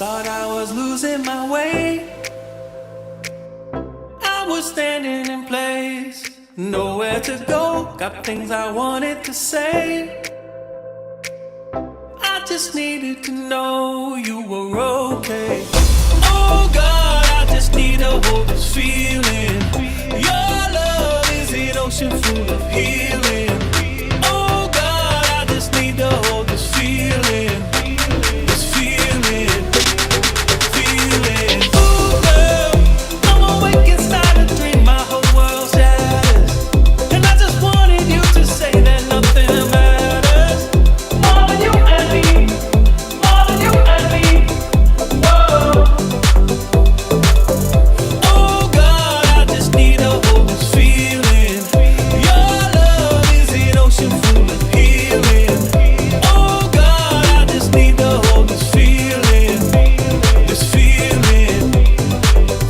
Thought I was losing my way. I was standing in place, nowhere to go. Got things I wanted to say. I just needed to know you were okay. Oh God, I just need to hold this feeling. Your love is an ocean full of healing. Oh God, I just need to hold this feeling. This feeling, feeling. Ooh girl, I'm awake inside a dream. My whole world shatters, and I just wanted you to say that nothing matters. More than you and me, more than you and me. Whoa. Oh God, I just need to hold this feeling. Your love is an ocean full of healing. Oh God, I just need to hold this feeling. This feeling,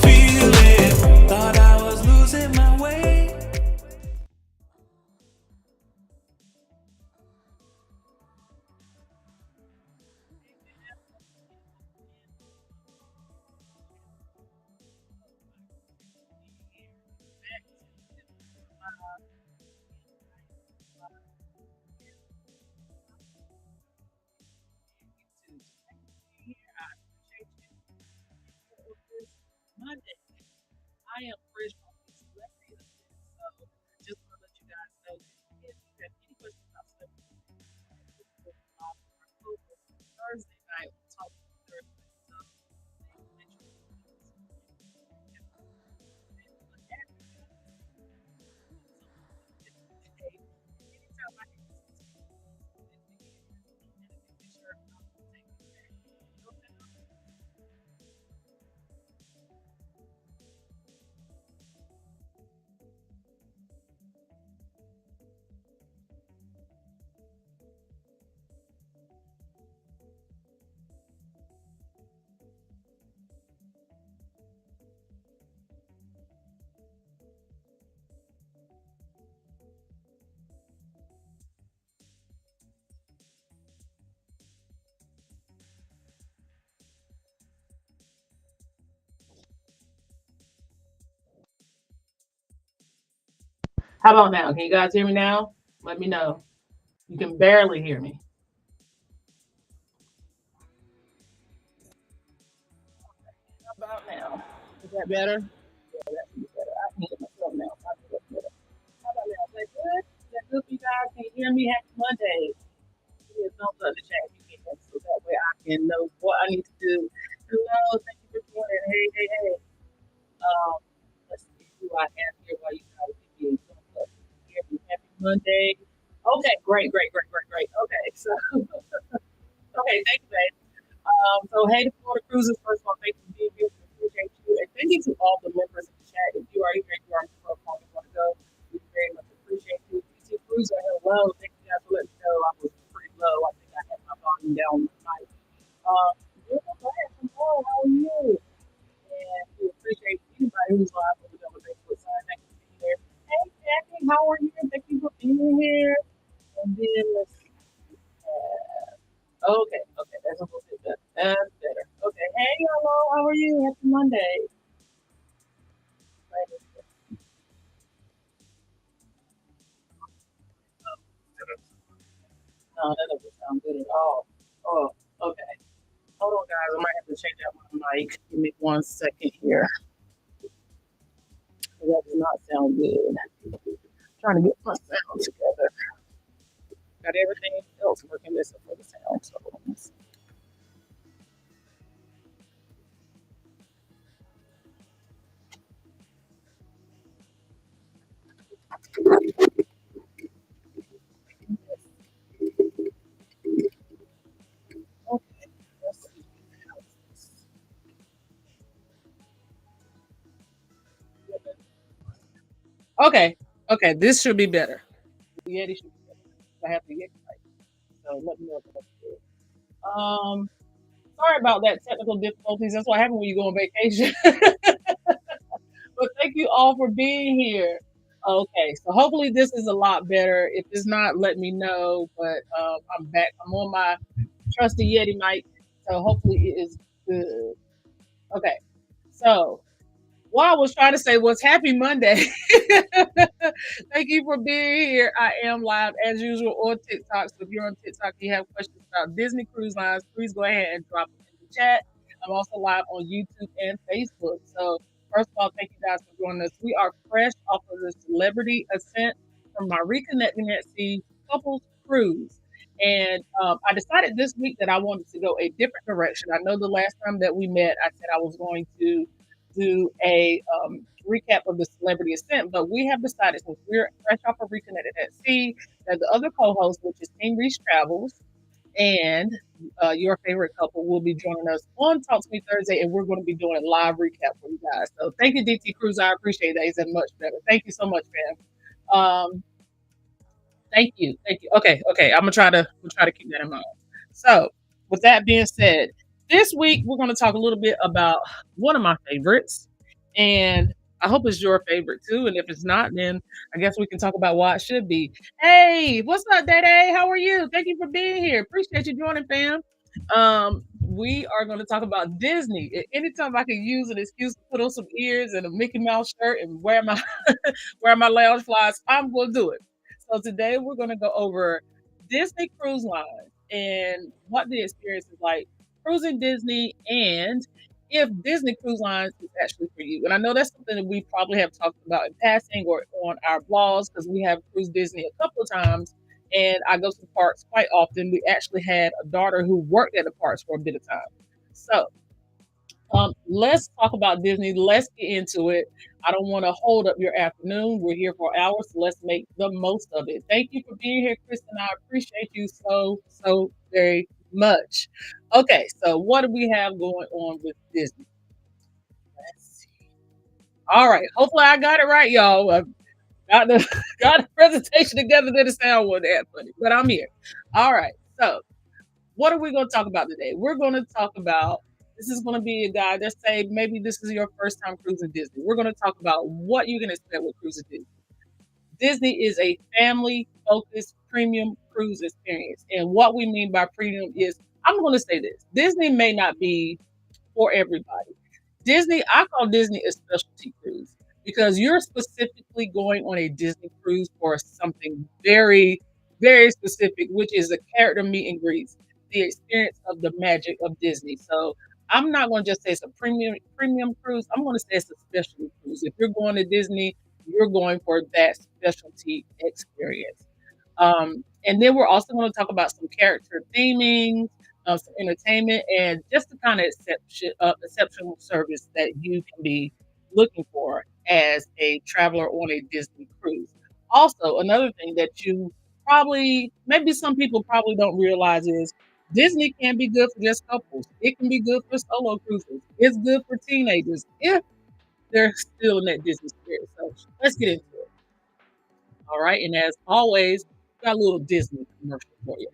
feeling. Thought I was losing my way. Monday. I am Bridge from Celebrity Events, so just want to let you guys know that if you have any questions about celebrity Thursday night, we talk Thursday. So make sure you anytime I can be sure I'm taking care. How about now? Can you guys hear me now? Let me know. You can barely hear me. How about now? Is that better? Yeah, that should be better. I can hear myself now. So I think that's better. How about now? Is that good? Is that good for you guys? Can you hear me? Happy Monday. Give me a thumbs up in the chat if you can, so that way I can know what I need to do. Hello, thank you for joining. Hey, hey, hey. Let's see who I have here while you guys give me a thumbs up. Hear me. Happy Monday. Okay, great, great, great, great, great. Okay, so okay, thank you, babe. So hey to Florida Cruises, first of all, thank you for being here. We appreciate you. And thank you to all the members in the chat. If you are here, you are here for a call, you want to go. We very much appreciate you. PT Cruiser, hello. Thank you guys for letting me know I was pretty low. I think I had my volume down tonight. Beautiful class, hello, how are you? And we appreciate anybody who's live on the Double Facebook side. Thank you for being here. Hey Jackie, how are you? Thank you for being here. And then let's see. Okay, okay, that's a little bit better. That's better. Okay, hey, hello, how are you? Happy Monday. No, that doesn't sound good at all. Oh, okay. Hold on, guys. I might have to change out my mic. Give me 1 second here. That does not sound good. Trying to get my sound together. Got everything else working this for the sound. So let's see. Okay, let's see. Okay, okay, this should be better. The Yeti should be better. I have the Yeti right. So let me know if that's good. Sorry about that technical difficulties. That's what happens when you go on vacation. But thank you all for being here. Okay, so hopefully this is a lot better. If it's not, let me know. But I'm back. I'm on my trusty Yeti mic, so hopefully it is Good. Okay. So what I was trying to say was happy Monday. Thank you for being here. I am live as usual on TikTok. So if you're on TikTok, you have questions about Disney Cruise Lines, please go ahead and drop it in the chat. I'm also live on YouTube and Facebook. So first of all, thank you guys for joining us. We are fresh off of the celebrity ascent from my Reconnecting at Sea couples cruise. And I decided this week that I wanted to go a different direction. I know the last time that we met, I said I was going to do a recap of the celebrity ascent, but we have decided, since we're fresh off of Reconnected at Sea, that the other co-host, which is Team Reach Travels, and your favorite couple will be joining us on Talk to Me Thursday, and we're going to be doing a live recap for you guys. So thank you, DT Cruz. I appreciate that. He said much better. Thank you so much, man. Thank you. Thank you. Okay. We'll try to keep that in mind. So, with that being said, this week we're going to talk a little bit about one of my favorites, and I hope it's your favorite too. And if it's not, then I guess we can talk about why it should be. Hey, what's up, Day? How are you? Thank you for being here. Appreciate you joining, fam. We are going to talk about Disney. Anytime I can use an excuse to put on some ears and a Mickey Mouse shirt and wear my wear my lounge flies, I'm going to do it. So today we're going to go over Disney Cruise Line and what the experience is like cruising Disney, and if Disney Cruise Lines is actually for you. And I know that's something that we probably have talked about in passing or on our blogs, because we have cruised Disney a couple of times and I go to the parks quite often. We actually had a daughter who worked at the parks for a bit of time. So let's talk about Disney. Let's get into it. I don't want to hold up your afternoon. We're here for hours, so let's make the most of it. Thank you for being here, Kristen. I appreciate you so very much. Okay, so what do we have going on with Disney? Let's see. All right, hopefully I got it right, y'all. Got the got the presentation together that the sound wasn't that funny, but I'm here. All right, so what are we going to talk about today? We're going to talk about, this is going to be a guide that say maybe this is your first time cruising Disney. We're going to talk about what you can expect with cruising Disney. Disney is a family-focused premium cruise experience. And what we mean by premium is, I'm going to say this, Disney may not be for everybody. I call Disney a specialty cruise because you're specifically going on a Disney cruise for something very, very specific, which is a character meet and greets, the experience of the magic of Disney. So I'm not going to just say it's a premium cruise. I'm going to say it's a specialty cruise. If you're going to Disney, you're going for that specialty experience. And then we're also going to talk about some character theming, some entertainment, and just the kind of exceptional service that you can be looking for as a traveler on a Disney cruise. Also, another thing that you probably, maybe some people probably don't realize is Disney can be good for just couples. It can be good for solo cruisers. It's good for teenagers if they're still in that Disney spirit. So let's get into it. All right. And as always, got a little Disney commercial for you.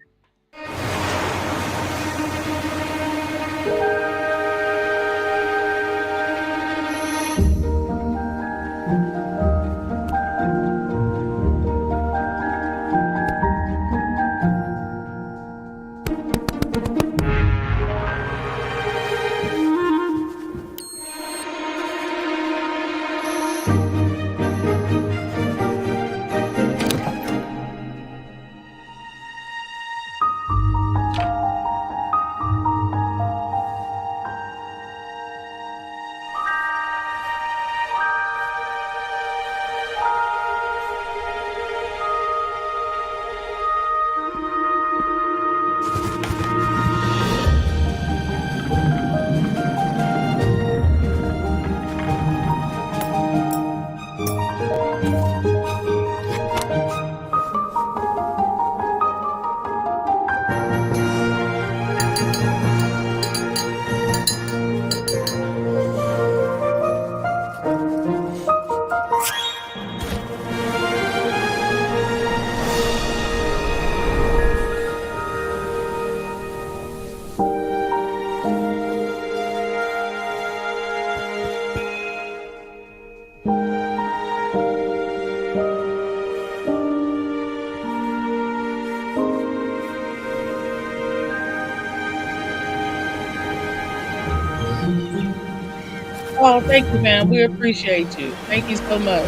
Oh, thank you, man. We appreciate you. Thank you so much.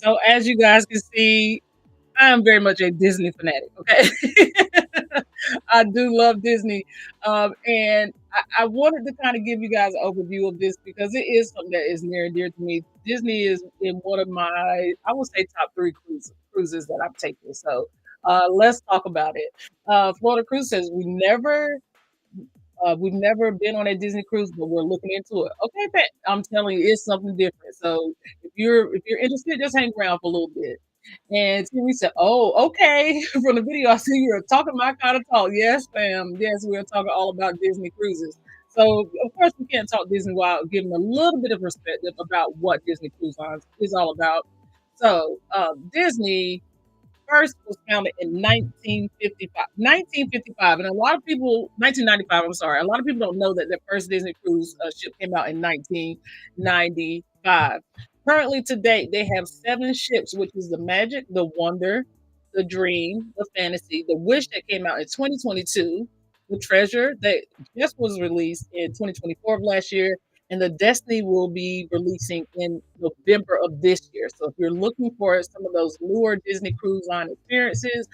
So as you guys can see, I am very much a Disney fanatic. Okay, I do love Disney, and I wanted to kind of give you guys an overview of this because it is something that is near and dear to me. Disney is in one of my, I would say, top three cruises that I've taken. So let's talk about it. Florida Cruise says we've never been on a Disney cruise, but we're looking into it. Okay, Pat, I'm telling you, it's something different. So if you're interested, just hang around for a little bit. And Timmy said, "Oh, okay." From the video, I see you're talking my kind of talk. Yes, fam. Yes, we're talking all about Disney cruises. So of course we can't talk Disney without giving a little bit of perspective about what Disney Cruise Lines is all about. So Disney first was founded in 1955. 1955, and a lot of people, 1995, I'm sorry, a lot of people don't know that the first Disney cruise ship came out in 1995. Currently, to date, they have seven ships, which is the Magic, the Wonder, the Dream, the Fantasy, the Wish that came out in 2022, the Treasure that just was released in 2024 of last year, and the Destiny will be releasing in November of this year. So if you're looking for some of those newer Disney Cruise Line experiences,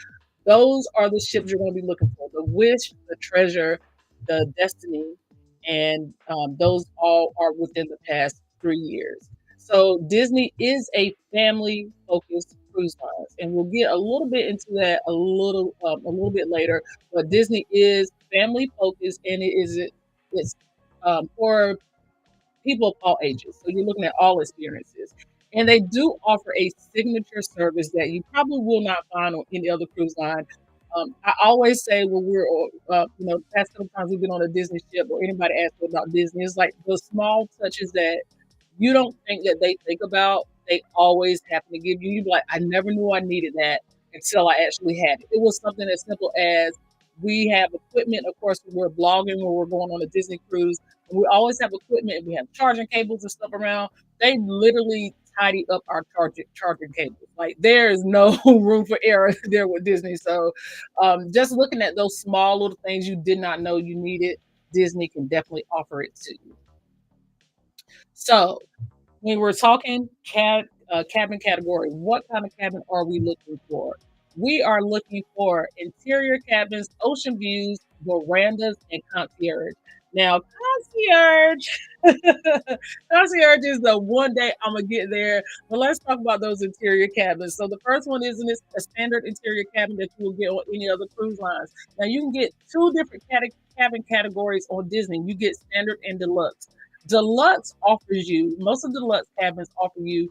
those are the ships you're going to be looking for: the Wish, the Treasure, the Destiny, and those all are within the past 3 years. So Disney is a family-focused cruise line, and we'll get a little bit into that a little bit later. But Disney is family-focused, and it's for people of all ages. So you're looking at all experiences. And they do offer a signature service that you probably will not find on any other cruise line. I always say when we're, past couple times we've been on a Disney ship or anybody asks me about Disney, it's like the small touches that you don't think that they think about, they always happen to give you. You'd be like, I never knew I needed that until I actually had it. It was something as simple as we have equipment. Of course, we're blogging when we're going on a Disney cruise. And we always have equipment. We have charging cables and stuff around. They literally tidy up our charging cables. Like there is no room for error there with Disney. So just looking at those small little things you did not know you needed, Disney can definitely offer it to you. So when we're talking cabin category, what kind of cabin are we looking for? We are looking for interior cabins, ocean views, verandas, and concierge. Now, concierge, concierge is the one day I'm gonna get there. But let's talk about those interior cabins. So the first one isn't a standard interior cabin that you will get on any other cruise lines. Now you can get two different cabin categories on Disney. You get standard and deluxe. Deluxe offers you, most of the deluxe cabins offer you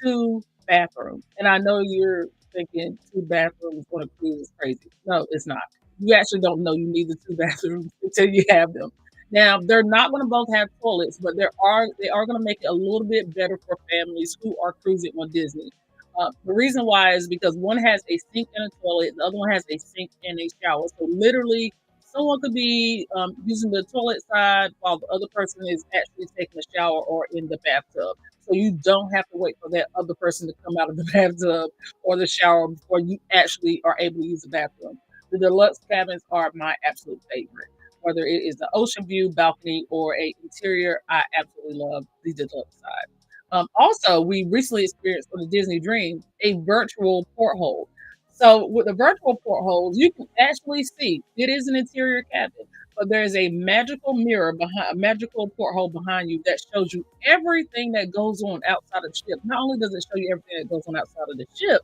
two bathrooms. And I know you're thinking two bathrooms on a cruise is crazy. No, it's not. You actually don't know you need the two bathrooms until you have them. Now they're not going to both have toilets, but they are going to make it a little bit better for families who are cruising on Disney. The reason why is because one has a sink and a toilet, the other one has a sink and a shower. So literally, someone could be using the toilet side while the other person is actually taking a shower or in the bathtub. So you don't have to wait for that other person to come out of the bathtub or the shower before you actually are able to use the bathroom. The deluxe cabins are my absolute favorite. Whether it is the ocean view, balcony, or a interior, I absolutely love the deluxe side. Also, we recently experienced on the Disney Dream a virtual porthole. So with the virtual portholes, you can actually see it is an interior cabin, but there is a magical mirror behind a magical porthole behind you that shows you everything that goes on outside of the ship. Not only does it show you everything that goes on outside of the ship,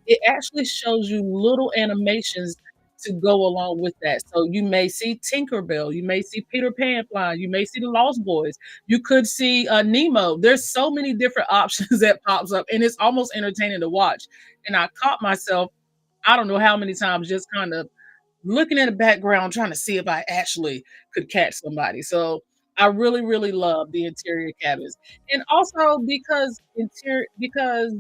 it actually shows you little animations to go along with that. So you may see Tinkerbell, you may see Peter Pan flying, you may see the Lost Boys, you could see Nemo. There's so many different options that pops up, and it's almost entertaining to watch. And I caught myself, I don't know how many times, just kind of looking in the background, trying to see if I actually could catch somebody. So I really, really love the interior cabins. And also because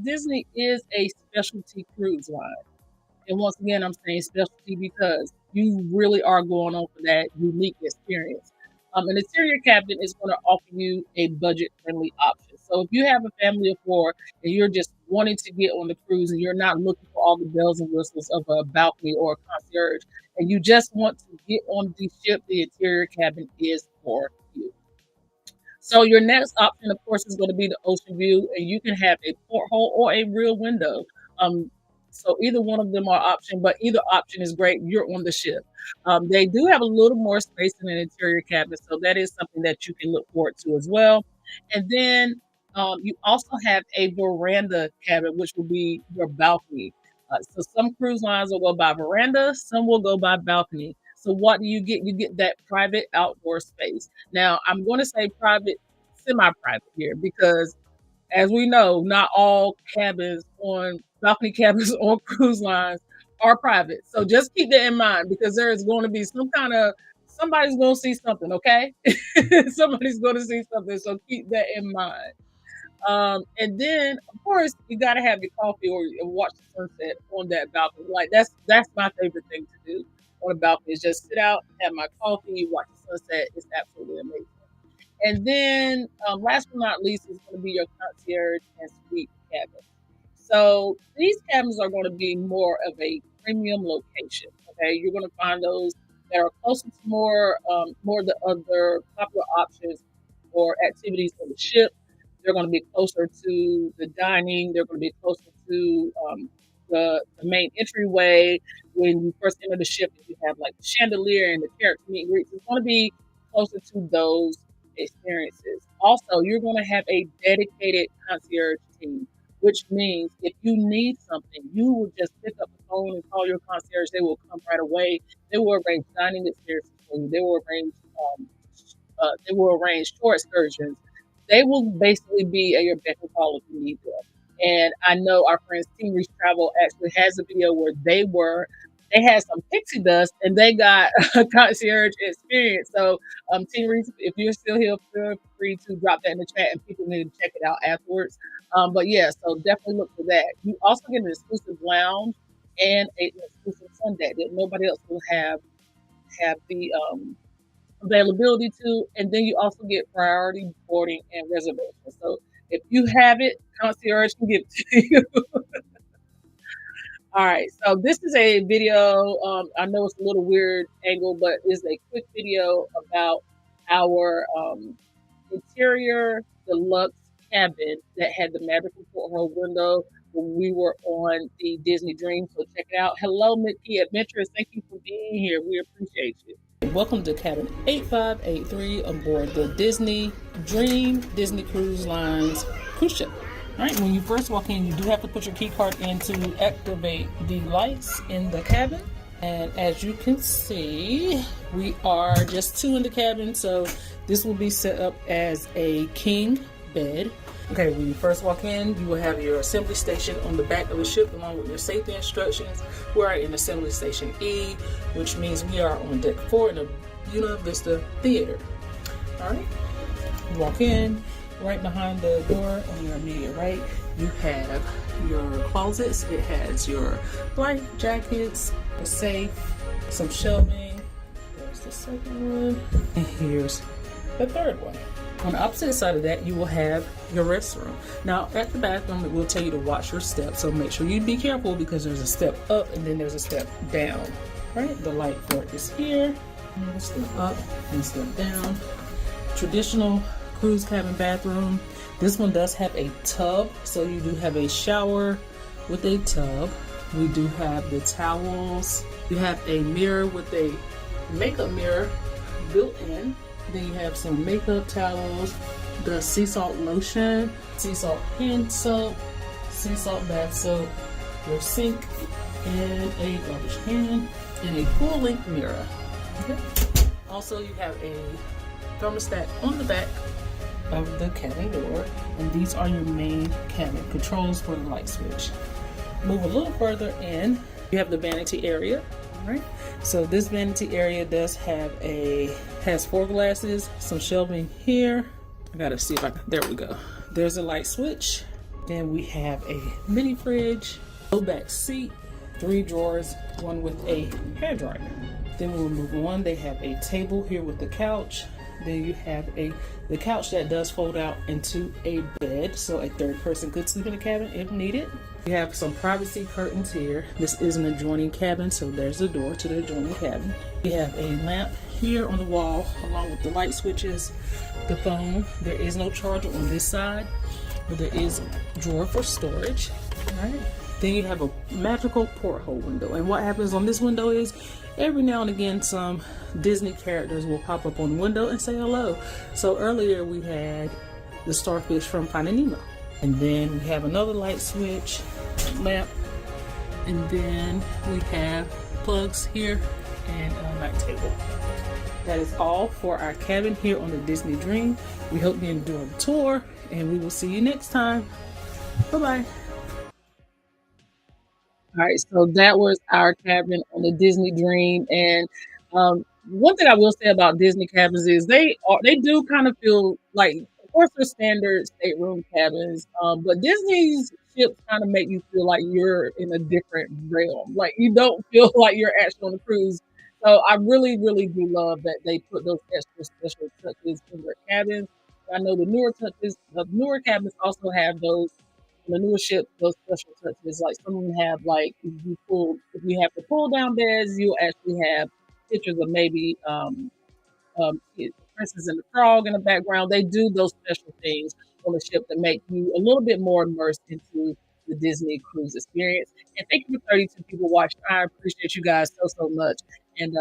Disney is a specialty cruise line. And once again, I'm saying specialty because you really are going on for that unique experience. An interior cabin is going to offer you a budget-friendly option. So if you have a family of four and you're just wanting to get on the cruise and you're not looking for all the bells and whistles of a balcony or a concierge, and you just want to get on the ship, the interior cabin is for you. So your next option, of course, is going to be the ocean view, and you can have a porthole or a rear window. Um, so either one of them are option, but either option is great. You're on the ship. They do have a little more space in an interior cabin, so that is something that you can look forward to as well. And then you also have a veranda cabin, which will be your balcony. So some cruise lines will go by veranda, some will go by balcony. So what do you get? You get that private outdoor space. Now, I'm going to say private, semi-private here, because as we know, not all cabins on balcony cabins on cruise lines are private. So just keep that in mind, because there is going to be somebody's going to see something, okay? Somebody's going to see something. So keep that in mind. And then, of course, you got to have your coffee or watch the sunset on that balcony. Like that's my favorite thing to do on a balcony, is just sit out, have my coffee, watch the sunset. It's absolutely amazing. And then, last but not least, is going to be your concierge and suite cabins. So these cabins are going to be more of a premium location. Okay, you're going to find those that are closer to more of the other popular options or activities on the ship. They're going to be closer to the dining. They're going to be closer to the main entryway. When you first enter the ship, you have like the chandelier and the character meet and greets. It's going to be closer to those experiences. Also, you're going to have a dedicated concierge team, which means if you need something, you will just pick up the phone and call your concierge. They will come right away. They will arrange dining experiences for you. They will arrange tour excursions. They will basically be at your beck and call if you need them. And I know our friends Team Reach Travel actually has a video where they had some pixie dust and they got a concierge experience. So Team Reach, if you're still here, feel free to drop that in the chat and people need to check it out afterwards. But yeah, so definitely look for that. You also get an exclusive lounge and an exclusive sun deck that nobody else will have the availability to, and then you also get priority boarding and reservation. So if you have it, concierge can give it to you. All right, so this is a video. I know it's a little weird angle, but it's a quick video about our interior deluxe cabin that had the Maverick and porthole window when we were on the Disney Dream. So check it out. Hello, Mickey Adventurers. Thank you for being here. We appreciate you. Welcome to cabin 8583 on board the Disney Dream Disney Cruise Lines cruise ship. All right, when you first walk in, you do have to put your key card in to activate the lights in the cabin. And as you can see, we are just two in the cabin, so this will be set up as a king bed. Okay, when you first walk in, you will have your assembly station on the back of the ship along with your safety instructions. We are in Assembly Station E, which means we are on deck 4 in the Buena Vista Theater. All right, you walk in, right behind the door on your immediate right, you have your closets. It has your life jackets, a safe, some shelving. There's the second one, and here's the third one. On the opposite side of that, you will have your restroom. Now, at the bathroom, it will tell you to watch your steps, so make sure you be careful because there's a step up and then there's a step down. Right? The light port is here. And a step up and step down. Traditional cruise cabin bathroom. This one does have a tub, so you do have a shower with a tub. We do have the towels. You have a mirror with a makeup mirror built in. Then you have some makeup towels, the sea salt lotion, sea salt hand soap, sea salt bath soap, your sink, and a garbage can. and a full-length mirror. Okay. Also, you have a thermostat on the back of the cabin door, and these are your main cabin controls for the light switch. Move a little further in, you have the vanity area. All right. So this vanity area does has 4 glasses, some shelving here. I gotta see if I can, there we go. There's a light switch. Then we have a mini fridge, low back seat, 3 drawers, one with a hairdryer. Then we'll move on. They have a table here with the couch. Then you have the couch that does fold out into a bed, so a third person could sleep in the cabin if needed. You have some privacy curtains here. This is an adjoining cabin, so there's a door to the adjoining cabin. We have a lamp here on the wall, along with the light switches, the phone. There is no charger on this side, but there is a drawer for storage. All right. Then you have a magical porthole window, and what happens on this window is every now and again some Disney characters will pop up on the window and say hello. So earlier we had the starfish from Finding Nemo, and then we have another light switch, lamp, and then we have plugs here and a night table. That is all for our cabin here on the Disney Dream. We hope you enjoyed the tour, and we will see you next time. Bye-bye. All right, so that was our cabin on the Disney Dream, and one thing I will say about Disney cabins is they do kind of feel like, of course, they're standard stateroom cabins, but Disney's ships kind of make you feel like you're in a different realm. Like you don't feel like you're actually on a cruise. So I really, really do love that they put those extra special touches in their cabins. I know the newer cabins also have those. The newer ships, those special touches, like some of them have like if you have the pull down beds, you'll actually have pictures of maybe Princess and the Frog in the background. They do those special things on the ship that make you a little bit more immersed into the Disney cruise experience. And thank you for 32 people watching. I appreciate you guys so much. And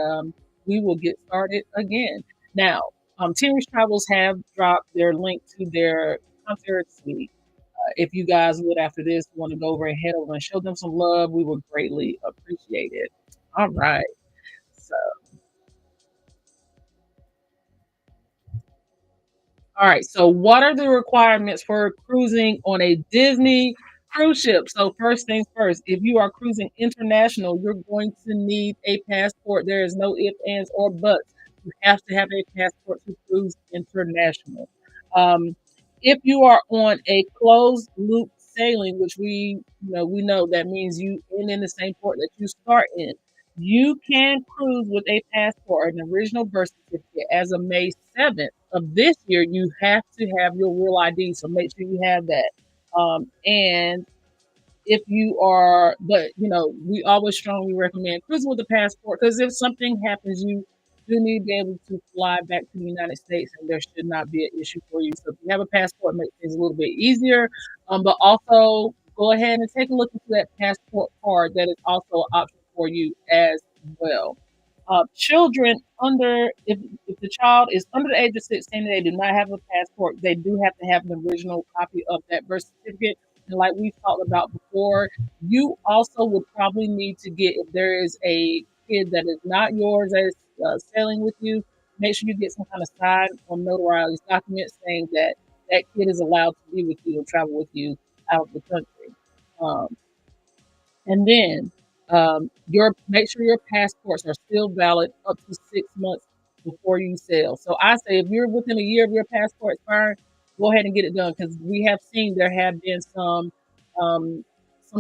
we will get started again. Now, Team Reach Travels have dropped their link to their concierge suite. If you guys would, after this, want to go over and head over and show them some love, we would greatly appreciate it. All right. So, all right. So, what are the requirements for cruising on a Disney cruise ship? So, first things first, if you are cruising international, you're going to need a passport. There is no ifs, ands, or buts. You have to have a passport to cruise international. If you are on a closed loop sailing, which we know that means you end in the same port that you start in, you can cruise with a passport, an original birth certificate. As of May 7th of this year, you have to have your real ID, so make sure you have that. And if you are, we always strongly recommend cruising with a passport, because if something happens, you do need to be able to fly back to the United States, and there should not be an issue for you. So if you have a passport, it makes things a little bit easier. But also go ahead and take a look into that passport card. That is also an option for you as well. Children if the child is under the age of 16 and they do not have a passport, they do have to have an original copy of that birth certificate. And like we've talked about before, you also would probably need to get, if there is a kid that is not yours that is sailing with you, make sure you get some kind of signed or notarized document saying that that kid is allowed to be with you or travel with you out of the country. And then make sure your passports are still valid up to 6 months before you sail. So I say if you're within a year of your passport expiring, go ahead and get it done, because we have seen there have been some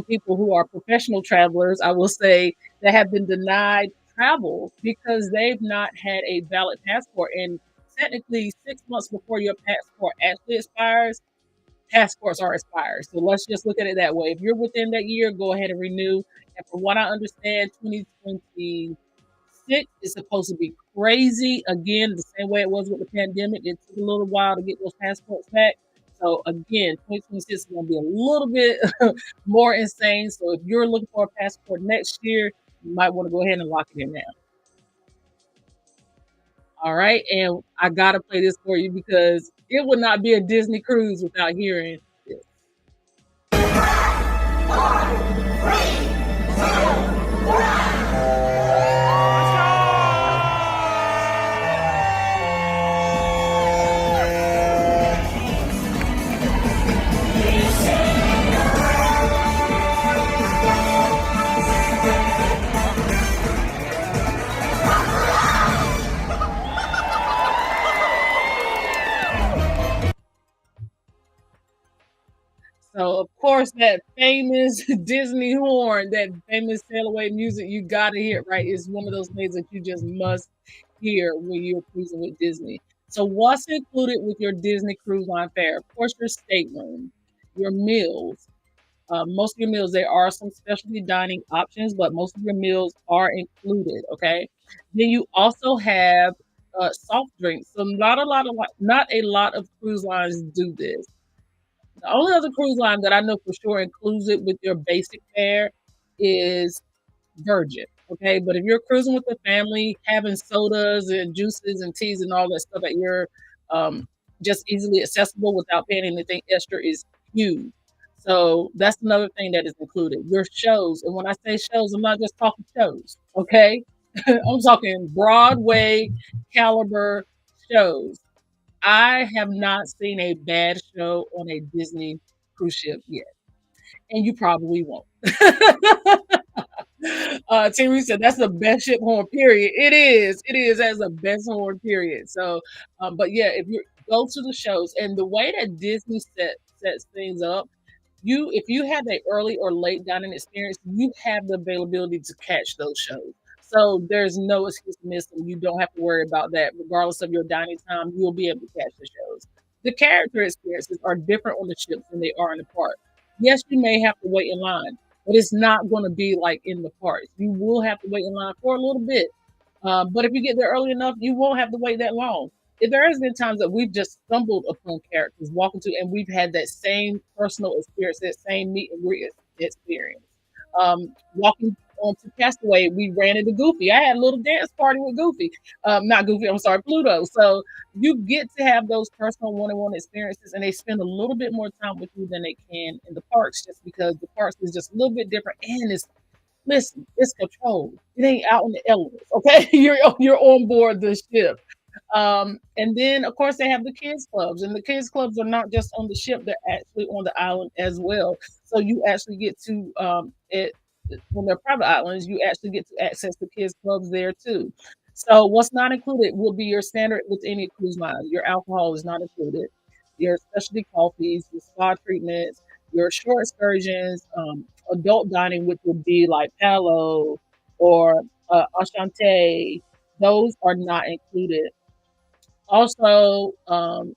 people who are professional travelers, I will say, that have been denied travel because they've not had a valid passport. And technically 6 months before your passport actually expires, passports are expired. So let's just look at it that way. If you're within that year, go ahead and renew. And from what I understand, 2026 is supposed to be crazy. Again, the same way it was with the pandemic. It took a little while to get those passports back. So again, 2026 is going to be a little bit more insane. So if you're looking for a passport next year, you might want to go ahead and lock it in now. All right. And I got to play this for you because it would not be a Disney cruise without hearing this. 5, 4, 3, 2, 1. So of course that famous Disney horn, that famous sail away music, you gotta hear, right? It's one of those things that you just must hear when you're cruising with Disney. So what's included with your Disney Cruise Line fare? Of course, your stateroom, your meals. Most of your meals, there are some specialty dining options, but most of your meals are included. Okay. Then you also have soft drinks. So not a lot of cruise lines do this. The only other cruise line that I know for sure includes it with your basic fare is Virgin. Okay, but if you're cruising with the family, having sodas and juices and teas and all that stuff that you're um, just easily accessible without paying anything extra is huge. So that's another thing that is included. Your shows, and when I say shows, I'm not just talking shows. Okay, I'm talking Broadway caliber shows. I have not seen a bad show on a Disney cruise ship yet, and you probably won't. Terry said that's the best ship horn. Period. It is. It is as the best horn. Period. So, but yeah, if you go to the shows and the way that Disney sets things up, if you have a early or late dining experience, you have the availability to catch those shows. So there's no excuse to miss them. You don't have to worry about that. Regardless of your dining time, you'll be able to catch the shows. The character experiences are different on the ships than they are in the park. Yes, you may have to wait in line, but it's not going to be like in the parks. You will have to wait in line for a little bit. But if you get there early enough, you won't have to wait that long. There has been times that we've just stumbled upon characters walking to, and we've had that same personal experience, that same meet and greet experience. Walking on to Castaway, we ran into Goofy. I had a little dance party with Goofy. Not Goofy, I'm sorry, Pluto. So you get to have those personal one-on-one experiences, and they spend a little bit more time with you than they can in the parks, just because the parks is just a little bit different, and it's controlled. It ain't out in the elements, okay? You're on board the ship. And then, of course, they have the kids clubs, and the kids clubs are not just on the ship; they're actually on the island as well. So you actually get to it when they're private islands. You actually get to access the kids clubs there too. So what's not included will be your standard with any cruise line. Your alcohol is not included. Your specialty coffees, your spa treatments, your short excursions, adult dining, which would be like Palo or Ashante. Those are not included. Also,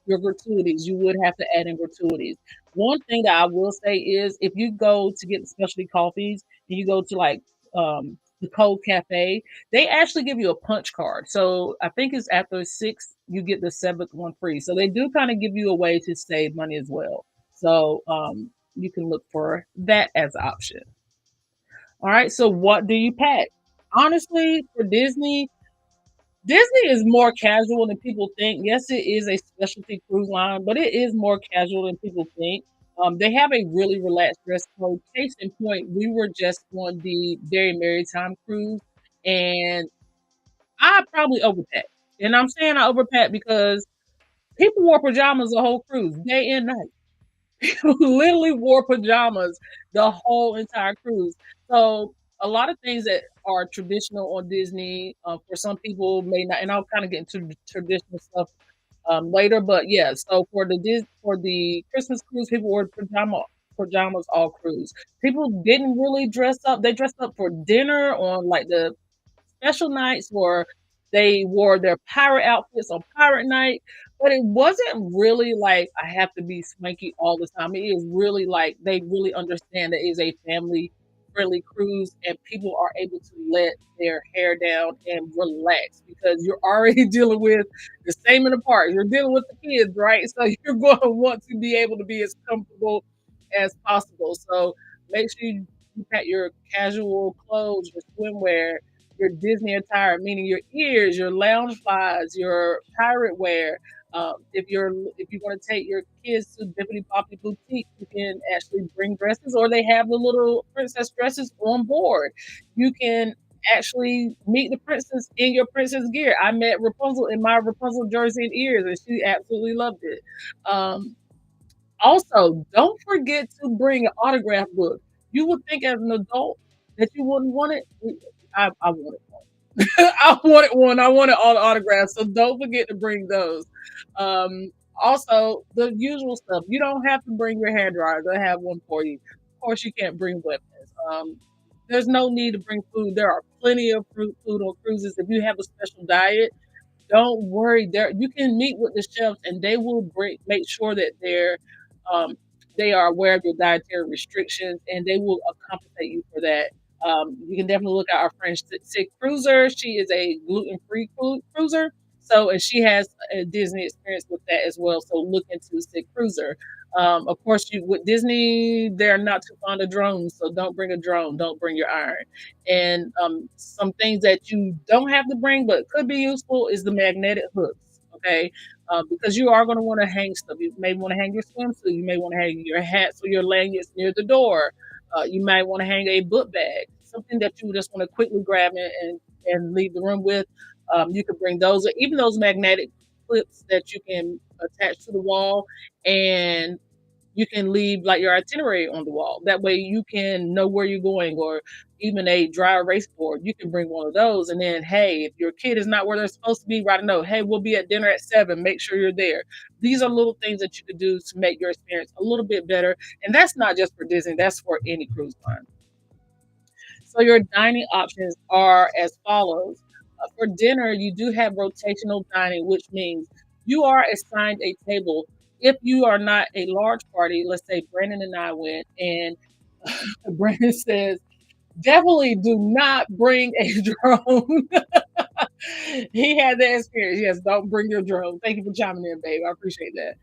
your gratuities, you would have to add in gratuities. One thing that I will say is if you go to get the specialty coffees and you go to like the Cold Cafe, they actually give you a punch card. So I think it's after six, you get the seventh one free. So they do kind of give you a way to save money as well. So you can look for that as an option. All right. So what do you pack? Honestly, for Disney is more casual than people think. Yes, it is a specialty cruise line, but it is more casual than people think. They have a really relaxed dress code. Case in point, we were just on the Very Maritime cruise, and I probably overpacked. And I'm saying I overpacked because people wore pajamas the whole cruise, day and night. Literally wore pajamas the whole entire cruise. So a lot of things that are traditional on Disney for some people may not, and I'll kind of get into the traditional stuff later. But yeah, so for the Christmas cruise, people wore pajamas all cruise. People didn't really dress up. They dressed up for dinner on like the special nights where they wore their pirate outfits on pirate night, but it wasn't really like I have to be swanky all the time. It is really like they really understand that it is a family friendly cruise and people are able to let their hair down and relax because you're already dealing with the same in the park. You're dealing with the kids, right? So you're going to want to be able to be as comfortable as possible. So make sure you pack your casual clothes, your swimwear, your Disney attire, meaning your ears, your lounge flies, your pirate wear. If you're going to take your kids to Bippity Boppity Boutique, you can actually bring dresses, or they have the little princess dresses on board. You can actually meet the princess in your princess gear. I met Rapunzel in my Rapunzel jersey and ears, and she absolutely loved it. Um, Also, don't forget to bring an autograph book. You would think as an adult that you wouldn't want it. I wanted one. I wanted one. I wanted all the autographs. So don't forget to bring those. Also, the usual stuff. You don't have to bring your hair dryer. They'll have one for you. Of course, you can't bring weapons. There's no need to bring food. There are plenty of food on cruises. If you have a special diet, don't worry. There you can meet with the chefs, and they will make sure that um, they are aware of your dietary restrictions, and they will compensate you for that. You can definitely look at our friend Sig Cruiser. She is a gluten-free cruiser, so and she has a Disney experience with that as well. So look into Sig Cruiser. Of course, you with Disney, they're not too fond of drones, so don't bring a drone. Don't bring your iron. And some things that you don't have to bring but could be useful is the magnetic hooks. Okay, because you are going to want to hang stuff. You may want to hang your swimsuit. You may want to hang your hats or your lanyards near the door. You might want to hang a book bag, something that you just want to quickly grab and leave the room with. You could bring those, or even those magnetic clips that you can attach to the wall, and you can leave like your itinerary on the wall. That way you can know where you're going, or even a dry erase board. You can bring one of those. And then, hey, if your kid is not where they're supposed to be, write a note. Hey, we'll be at dinner at 7. Make sure you're there. These are little things that you could do to make your experience a little bit better. And that's not just for Disney, that's for any cruise line. So your dining options are as follows. For dinner, you do have rotational dining, which means you are assigned a table. If you are not a large party, let's say Brandon and I went, and Brandon says, definitely do not bring a drone. He had that experience. Yes, don't bring your drone. Thank you for chiming in, babe. I appreciate that.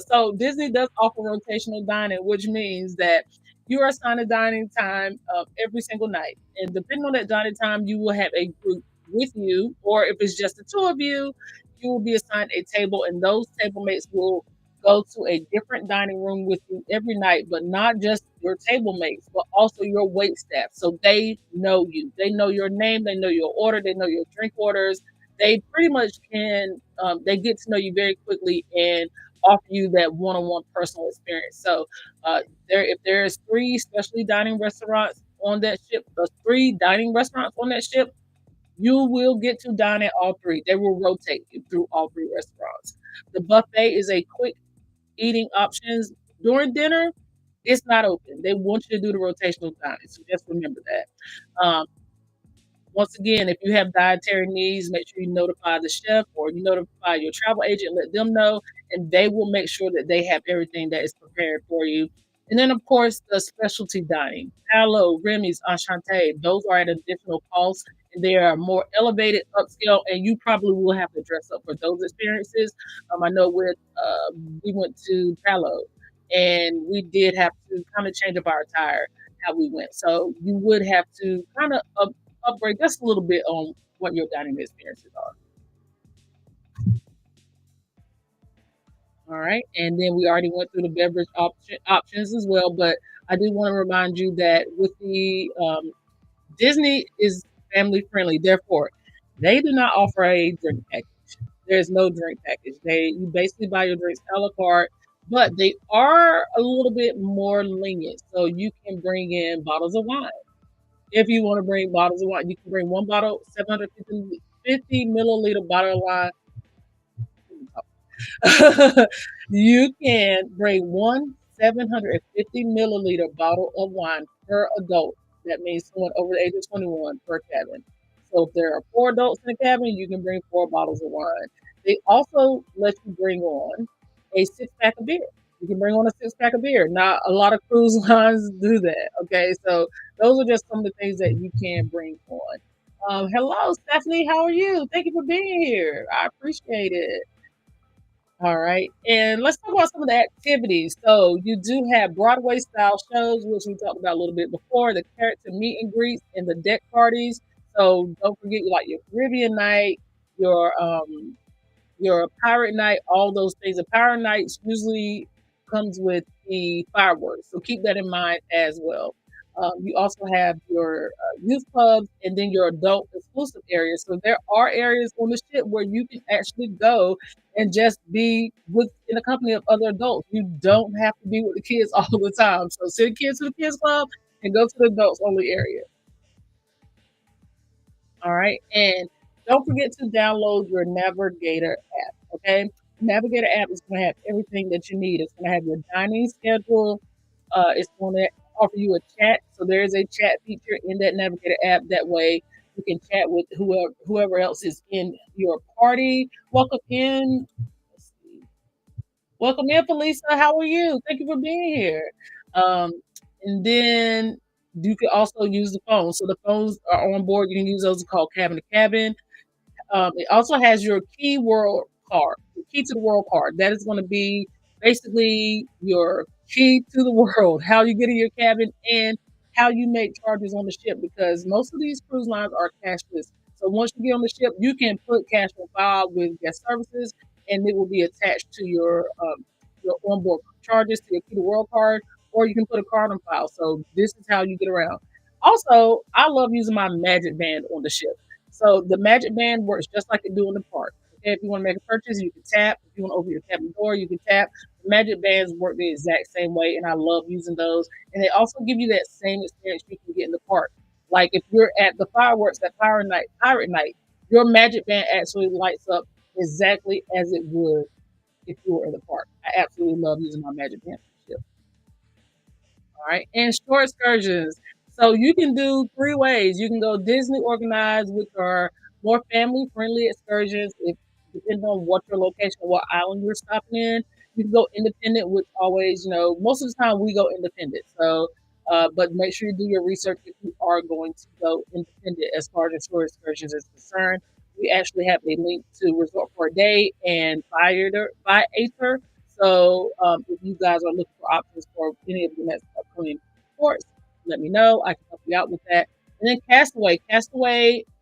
So Disney does offer rotational dining, which means that you are assigned a dining time every single night, and depending on that dining time, you will have a group with you, or if it's just the two of you, you will be assigned a table, and those table mates will go to a different dining room with you every night, but not just your table mates, but also your wait staff. So they know you, they know your name, they know your order, they know your drink orders. They pretty much can they get to know you very quickly and offer you that one-on-one personal experience. So if there's 3 specialty dining restaurants on that ship, those 3 dining restaurants on that ship, you will get to dine at all 3. They will rotate you through all 3 restaurants. The buffet is a quick eating options during dinner. It's not open. They want you to do the rotational dining, so just remember that. Once again, if you have dietary needs, make sure you notify the chef or you notify your travel agent, let them know, and they will make sure that they have everything that is prepared for you. And then, of course, the specialty dining, Palo, Remy's, Enchanté, those are at additional cost, and they are more elevated, upscale, and you probably will have to dress up for those experiences. I know we went to Palo, and we did have to kind of change up our attire how we went. So you would have to kind of upgrade just a little bit on what your dining experiences are. All right. And then we already went through the beverage options as well. But I do want to remind you that with the Disney is family friendly. Therefore, they do not offer a drink package. There's no drink package. You basically buy your drinks a la carte, but they are a little bit more lenient. So you can bring in bottles of wine. If you want to bring bottles of wine, you can bring one bottle, 750 milliliter bottle of wine. You can bring one 750 milliliter bottle of wine per adult. That means someone over the age of 21 per cabin. So if there are 4 adults in the cabin, you can bring 4 bottles of wine. They also let you bring on a 6 pack of beer. You can bring on a 6 pack of beer. Not a lot of cruise lines do that. Okay, so those are just some of the things that you can bring on. Hello, Stephanie. How are you? Thank you for being here. I appreciate it. All right. And let's talk about some of the activities. So you do have Broadway style shows, which we talked about a little bit before, the character meet and greets and the deck parties. So don't forget like your Caribbean night, your pirate night, all those things. The pirate nights usually comes with the fireworks, so keep that in mind as well. You also have your youth clubs and then your adult exclusive areas. So there are areas on the ship where you can actually go and just be with in the company of other adults. You don't have to be with the kids all the time. So send kids to the kids club and go to the adults only area. All right, and don't forget to download your Navigator app. Okay, Navigator app is going to have everything that you need. It's going to have your dining schedule. It's going to offer you a chat. So there is a chat feature in that Navigator app. That way you can chat with whoever else is in your party. Welcome in. Let's see. Welcome in, Felisa. How are you? Thank you for being here. Um, and then you can also use the phone. So the phones are on board. You can use those called cabin to cabin. It also has your key world card, the key to the world card. That is going to be basically your key to the world, how you get in your cabin and how you make charges on the ship because most of these cruise lines are cashless. So once you get on the ship, you can put cash on file with guest services and it will be attached to your onboard charges to your key to the world card, or you can put a card on file. So this is how you get around. Also, I love using my magic band on the ship. So the magic band works just like it do in the park. Okay, if you want to make a purchase, you can tap. If you want to open your cabin door, you can tap. The magic bands work the exact same way, and I love using those. And they also give you that same experience you can get in the park. Like if you're at the fireworks at Pirate Night, your magic band actually lights up exactly as it would if you were in the park. I absolutely love using my magic band. All right. And short excursions. So you can do three ways. You can go Disney organized, which are more family friendly excursions, if depending on what your location, what island you're stopping in. You can go independent, which always, most of the time we go independent. So, but make sure you do your research if you are going to go independent as far as short excursions is concerned. We actually have a link to Resort for a Day and Viator. So if you guys are looking for options for any of the next upcoming ports, let me know. I can help you out with that. And then Castaway,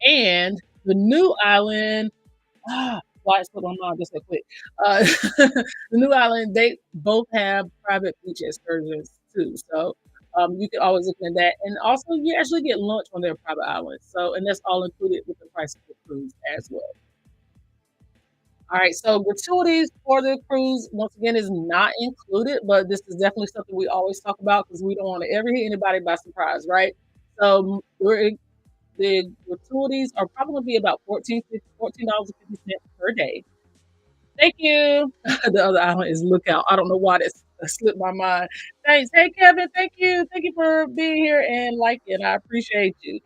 and the new island. Why it's put on just so quick. Uh, the new island, they both have private beach excursions too. So you can always look into that. And also, you actually get lunch on their private islands. So, and that's all included with the price of the cruise as well. All right, so gratuities for the cruise once again is not included, but this is definitely something we always talk about because we don't want to ever hit anybody by surprise, right? So the gratuities are probably going to be about $14.50 per day. Thank you. The other island is Lookout. I don't know why that slipped my mind. Thanks. Hey, Kevin. Thank you. Thank you for being here and liking. I appreciate you.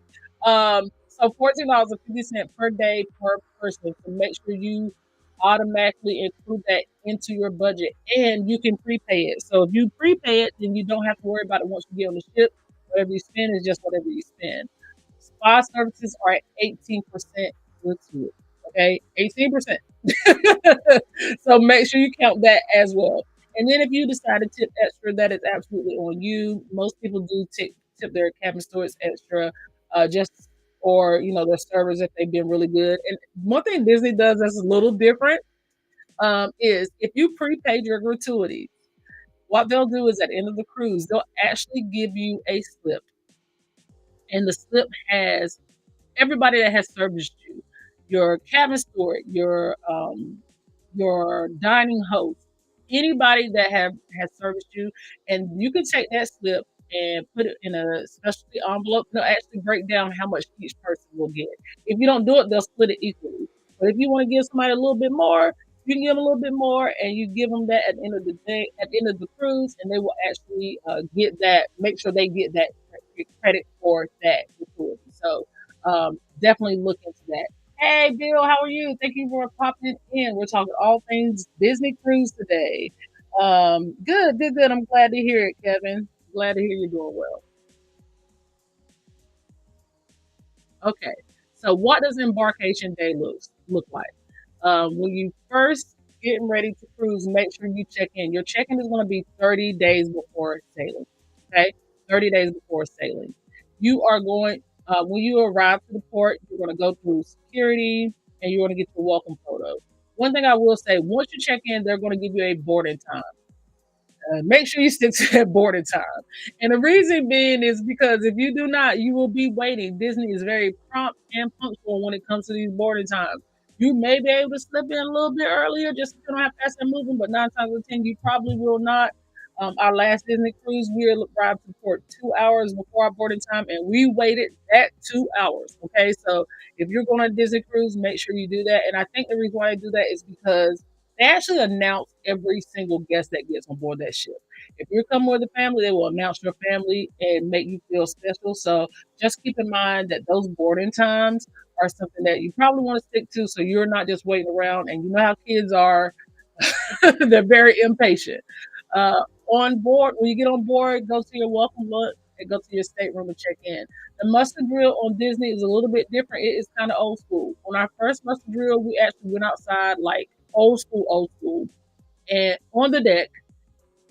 So $14.50 per day per person. So make sure you automatically include that into your budget, and you can prepay it. So if you prepay it, then you don't have to worry about it once you get on the ship. Whatever you spend is just whatever you spend. Spa services are at 18% gratuity. Okay, 18%. So make sure you count that as well. And then if you decide to tip extra, that is absolutely on you. Most people do tip their cabin stewards extra, just or their servers if they've been really good. And one thing Disney does that's a little different is if you prepaid your gratuity, what they'll do is at the end of the cruise, they'll actually give you a slip, and the slip has everybody that has serviced you, your cabin steward, your dining host, anybody that has serviced you, and you can take that slip and put it in a specialty envelope. They'll actually break down how much each person will get. If you don't do it, they'll split it equally. But if you want to give somebody a little bit more, you can give them a little bit more, and you give them that at the end of the day, at the end of the cruise, and they will actually get that. Make sure they get that credit for that gratuity. So definitely look into that. Hey, Bill, how are you? Thank you for popping in. We're talking all things Disney cruise today. Good, good, good. I'm glad to hear it, Kevin. Glad to hear you're doing well. Okay, so what does embarkation day look like? When you first getting ready to cruise, make sure you check in. Your check-in is going to be 30 days before sailing. Okay, 30 days before sailing. You are going when you arrive to the port. You're going to go through security and you're going to get your welcome photo. One thing I will say: once you check in, they're going to give you a boarding time. Make sure you stick to that boarding time. And the reason being is because if you do not, you will be waiting. Disney is very prompt and punctual when it comes to these boarding times. You may be able to slip in a little bit earlier just so you don't have faster moving, but 9 times out of 10, you probably will not. Our last Disney cruise, we arrived to port 2 hours before our boarding time, and we waited that 2 hours. Okay, so if you're going on a Disney cruise, make sure you do that. And I think the reason why I do that is because They actually announce every single guest that gets on board that ship. If you're coming with a family, they will announce your family and make you feel special. So just keep in mind that those boarding times are something that you probably want to stick to so you're not just waiting around. And you know how kids are, they're very impatient. On board, when you get on board, go to your welcome look and go to your stateroom and check in. The muster drill on Disney is a little bit different. It is kind of old school. On our first muster drill, we actually went outside like old school, and on the deck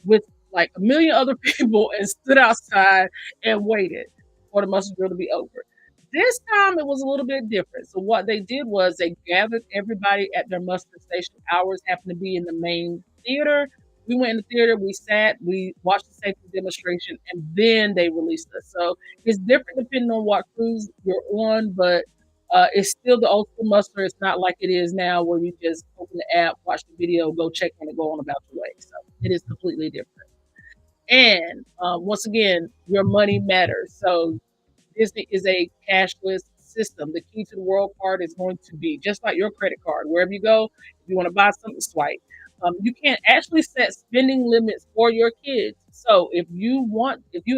with like a million other people and stood outside and waited for the muster drill to be over. This time it was a little bit different. So what they did was they gathered everybody at their muster station. Ours happened to be in the main theater. We went in the theater, we sat, we watched the safety demonstration, and then they released us. So it's different depending on what cruise you're on, but it's still the old school muster. It's not like it is now where you just open the app, watch the video, go check in, and go on about your way. So it is completely different. And once again, your money matters. So Disney is a cashless system. The key to the world card is going to be just like your credit card. Wherever you go, if you want to buy something, swipe. You can actually set spending limits for your kids. So if you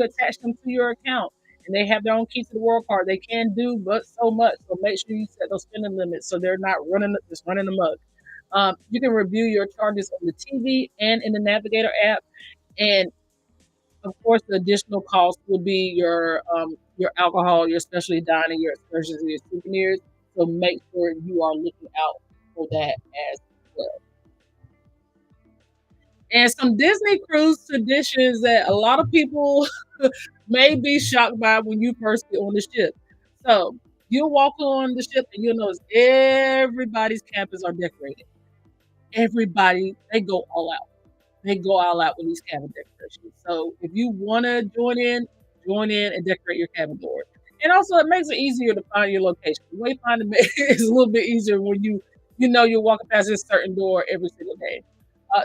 attach them to your account and they have their own key to the world card, they can do but so much. So make sure you set those spending limits so they're not running amok. You can review your charges on the TV and in the Navigator app, and of course, the additional cost will be your alcohol, your specialty dining, your excursions, and your souvenirs. So make sure you are looking out for that as well. And some Disney cruise traditions that a lot of people may be shocked by when you first get on the ship. So you'll walk on the ship and you'll notice everybody's cabins are decorated. Everybody, they go all out. They go all out with these cabin decorations. So if you want to join in and decorate your cabin door. And also, it makes it easier to find your location. The wayfinding is a little bit easier when you know you're walking past this certain door every single day.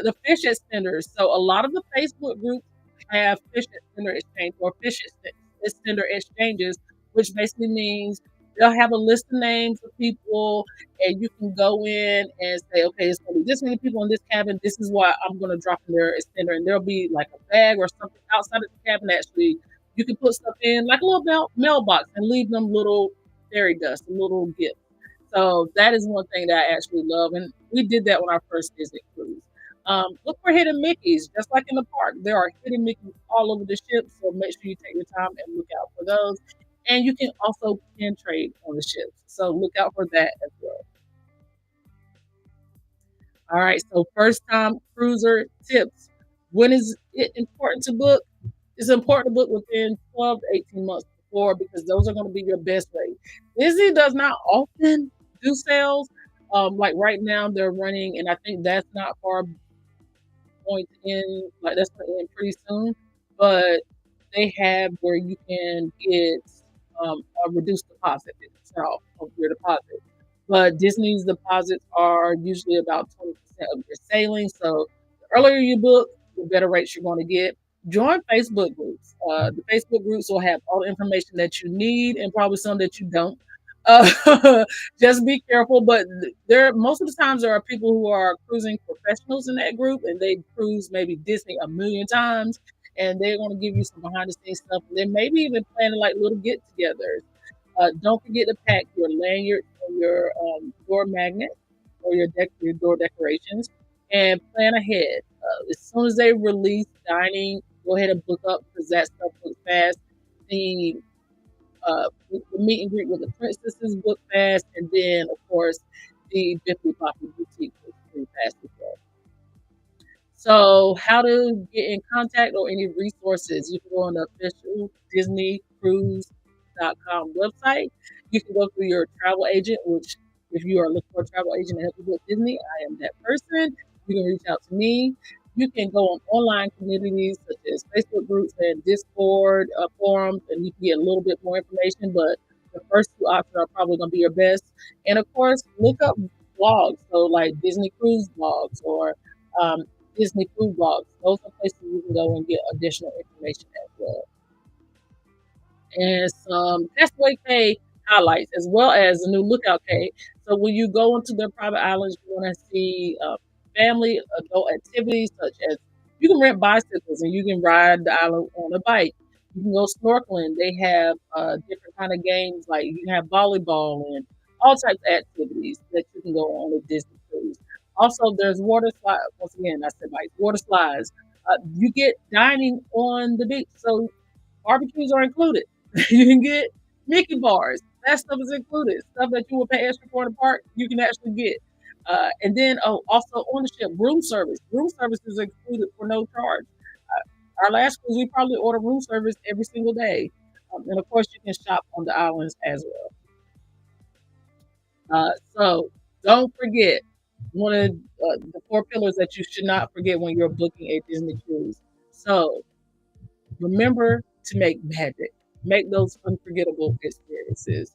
The fish extenders. So a lot of the Facebook groups have fish extender exchange or extender exchanges, which basically means they'll have a list of names of people, and you can go in and say, okay, it's going to be this many people in this cabin. This is what I'm going to drop in their extender, and there'll be like a bag or something outside of the cabin. Actually, you can put stuff in like a little mailbox and leave them little fairy dust, a little gift. So that is one thing that I actually love, and we did that on our first Disney cruise. Look for hidden Mickeys, just like in the park. There are hidden Mickeys all over the ship, so make sure you take your time and look out for those. And you can also pin trade on the ships, so look out for that as well. All right, so first time cruiser tips. When is it important to book? It's important to book within 12 to 18 months before because those are going to be your best rates. Disney does not often do sales. Like right now, they're running, and I think that's not far going to end, like that's going to end pretty soon. But they have where you can get a reduced deposit, 50% off of your deposit. But Disney's deposits are usually about 20% of your sailing. So the earlier you book, the better rates you're going to get. Join Facebook groups. The Facebook groups will have all the information that you need and probably some that you don't. Just be careful, but there most of the times there are people who are cruising professionals in that group, and they cruise maybe Disney a million times, and they're going to give you some behind the scenes stuff. And then maybe even planning like little get-togethers. Don't forget to pack your lanyard or your door magnet or your door decorations, and plan ahead. As soon as they release dining, go ahead and book up because that stuff books fast. The the meet and greet with the princesses book fast, and then of course the Biffy Poppy boutique was pretty fast as well. So, how to get in contact or any resources? You can go on the official DisneyCruise.com website. You can go through your travel agent, which if you are looking for a travel agent to help you with Disney, I am that person. You can reach out to me. You can go on online communities such as Facebook groups and Discord forums, and you can get a little bit more information. But the first two options are probably going to be your best. And of course, look up blogs, so like Disney Cruise blogs or um, Disney food blogs. Those are places you can go and get additional information as well. And some Castaway Cay highlights, as well as the new Lookout Cay. So when you go into their private islands, you want to see family adult activities such as you can rent bicycles and you can ride the island on a bike. You can go snorkeling. They have different kind of games like you can have volleyball and all types of activities that you can go on a Disney cruise. Also, there's water slides. Once again, I said bikes, water slides. You get dining on the beach, so barbecues are included. You can get Mickey bars. That stuff is included. Stuff that you would pay extra for in the park, you can actually get. And then, also on the ship, room service. Room service is included for no charge. Our last cruise, we probably order room service every single day. And of course, you can shop on the islands as well. So don't forget one of the four pillars that you should not forget when you're booking a Disney cruise. So remember to make magic, make those unforgettable experiences.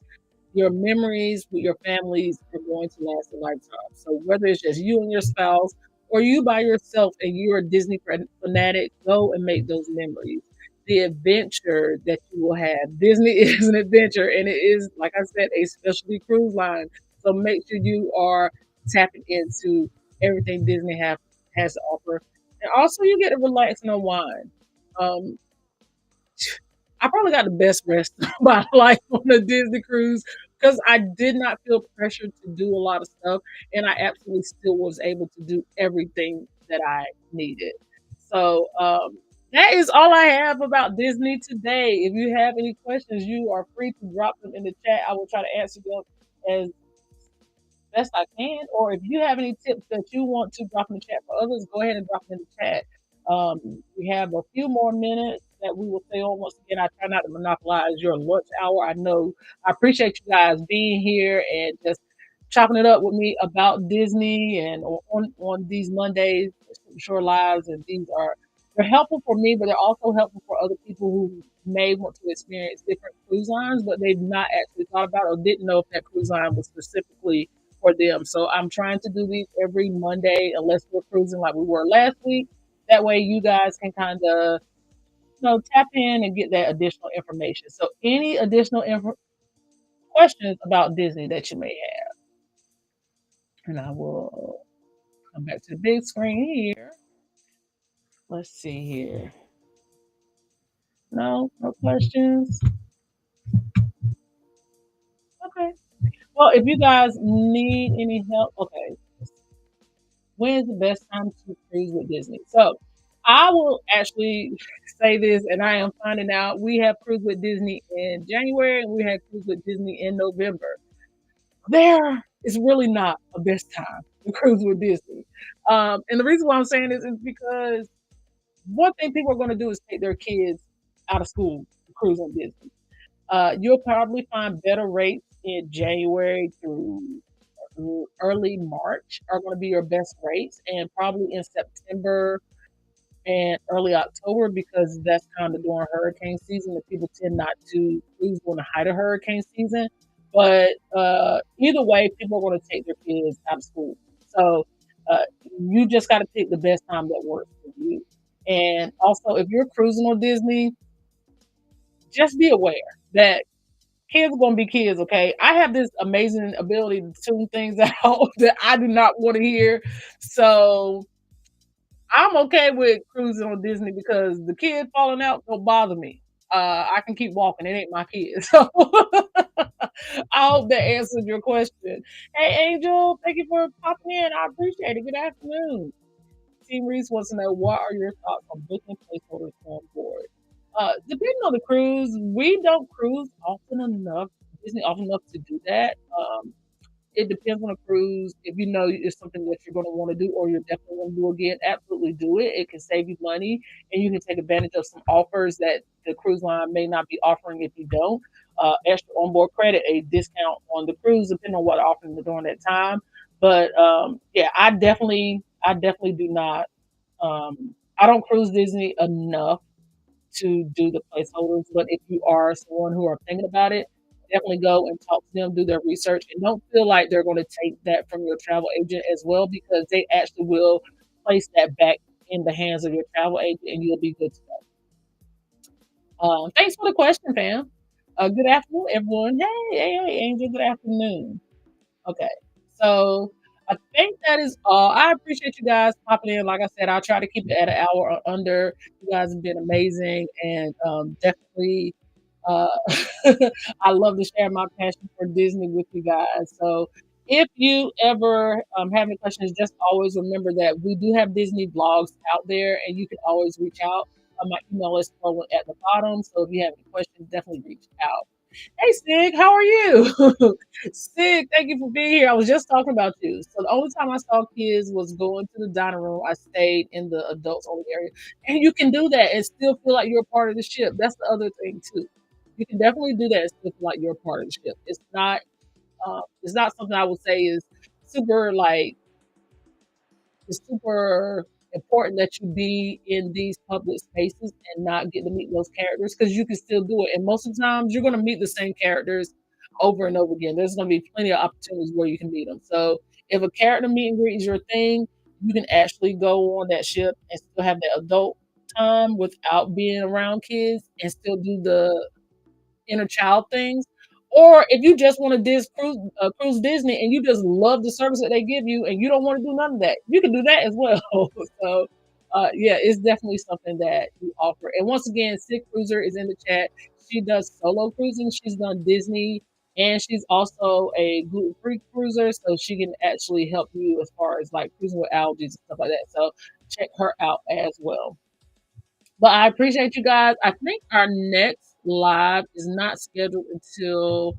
Your memories with your families are going to last a lifetime. So whether it's just you and your spouse or you by yourself and you're a Disney fanatic, go and make those memories. The adventure that you will have. Disney is an adventure and it is, like I said, a specialty cruise line. So make sure you are tapping into everything Disney has to offer. And also you get to relax and unwind. Um, I probably got the best rest of my life on a Disney cruise because I did not feel pressured to do a lot of stuff, and I absolutely still was able to do everything that I needed. So that is all I have about Disney today. If you have any questions, you are free to drop them in the chat. I will try to answer them as best I can. Or if you have any tips that you want to drop in the chat for others, go ahead and drop them in the chat. We have a few more minutes that we will stay on. Once again, I try not to monopolize your lunch hour. I know I appreciate you guys being here and just chopping it up with me about Disney and on these Mondays, Shore Lives, and these are they're helpful for me, but they're also helpful for other people who may want to experience different cruise lines, but they've not actually thought about or didn't know if that cruise line was specifically for them. So I'm trying to do these every Monday, unless we're cruising like we were last week. That way, you guys can kind of tap in and get that additional information. So, any additional questions about Disney that you may have, and I will come back to the big screen here. Let's see here. No questions. Okay. Well, if you guys need any help, okay. When is the best time to cruise with Disney? So I will actually say this, and I am finding out we have cruised with Disney in January and we had cruised with Disney in November. There is really not a best time to cruise with Disney. And the reason why I'm saying this is because one thing people are going to do is take their kids out of school to cruise on Disney. You'll probably find better rates in January through early March are going to be your best rates, and probably in September and early October because that's kind of during hurricane season that people tend not to cruise during the height of hurricane season. But either way, people are going to take their kids out of school. So uh, you just got to pick the best time that works for you. And also, if you're cruising on Disney, just be aware that kids are gonna be kids, okay? I have this amazing ability to tune things out that I do not want to hear. So I'm okay with cruising on Disney because the kid falling out don't bother me. I can keep walking. It ain't my kid. So I hope that answered your question. Hey, Angel, thank you for popping in. I appreciate it. Good afternoon. Team Reese wants to know what are your thoughts on booking placeholders on board? Depending on the cruise, we don't cruise often enough, Disney often enough to do that. It depends on the cruise. If you know it's something that you're going to want to do or you're definitely going to do again, absolutely do it. It can save you money and you can take advantage of some offers that the cruise line may not be offering if you don't. Extra onboard credit, a discount on the cruise, depending on what offering during that time. But yeah, I definitely do not. I don't cruise Disney enough to do the placeholders. But if you are someone who are thinking about it, definitely go and talk to them, do their research, and don't feel like they're going to take that from your travel agent as well because they actually will place that back in the hands of your travel agent and you'll be good to go. Thanks for the question, fam. Good afternoon, everyone. Hey, Angel, good afternoon. Okay. So I think that is all. I appreciate you guys popping in. Like I said, I'll try to keep it at an hour or under. You guys have been amazing and definitely uh, I love to share my passion for Disney with you guys. So if you ever have any questions, just always remember that we do have Disney blogs out there and you can always reach out. My email is thrown at the bottom. So if you have any questions, definitely reach out. Hey, Sig, how are you? Sig, thank you for being here. I was just talking about you. So the only time I saw kids was going to the dining room. I stayed in the adults only area, and you can do that and still feel like you're a part of the ship. That's the other thing too. You can definitely do that and still feel like you're a part of the ship. It's not something I would say is super like it's super important that you be in these public spaces and not get to meet those characters because you can still do it. And most of the times, you're going to meet the same characters over and over again. There's going to be plenty of opportunities where you can meet them. So if a character meet and greet is your thing, you can actually go on that ship and still have that adult time without being around kids and still do the inner child things. Or if you just want to cruise Disney and you just love the service that they give you and you don't want to do none of that, you can do that as well. So, yeah, it's definitely something that you offer. And once again, Sick Cruiser is in the chat. She does solo cruising. She's done Disney and she's also a gluten-free cruiser. So she can actually help you as far as like cruising with allergies and stuff like that. So check her out as well. But I appreciate you guys. I think our next live is not scheduled until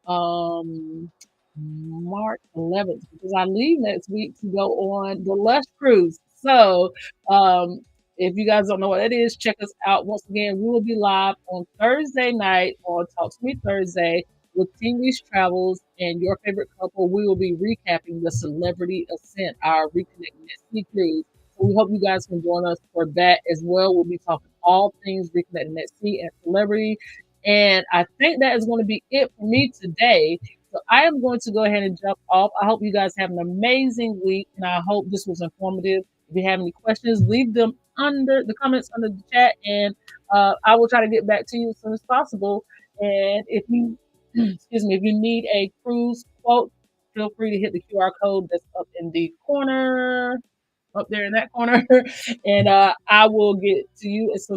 um March 11th because I leave next week to go on the Lush cruise. So, um, if you guys don't know what that is, check us out. Once again, we will be live on Thursday night on Talk to Me Thursday with Team Leash Travels and your favorite couple. We will be recapping the Celebrity Ascent, our Reconnect at Sea cruise. So we hope you guys can join us for that as well. We'll be talking all things Reconnecting at Sea and Celebrity. And I think that is going to be it for me today. So I am going to go ahead and jump off. I hope you guys have an amazing week, and I hope this was informative. If you have any questions, leave them under the comments under the chat, and I will try to get back to you as soon as possible. And if you, excuse me, if you need a cruise quote, feel free to hit the QR code that's up in the corner, up there in that corner, and I will get to you as soon as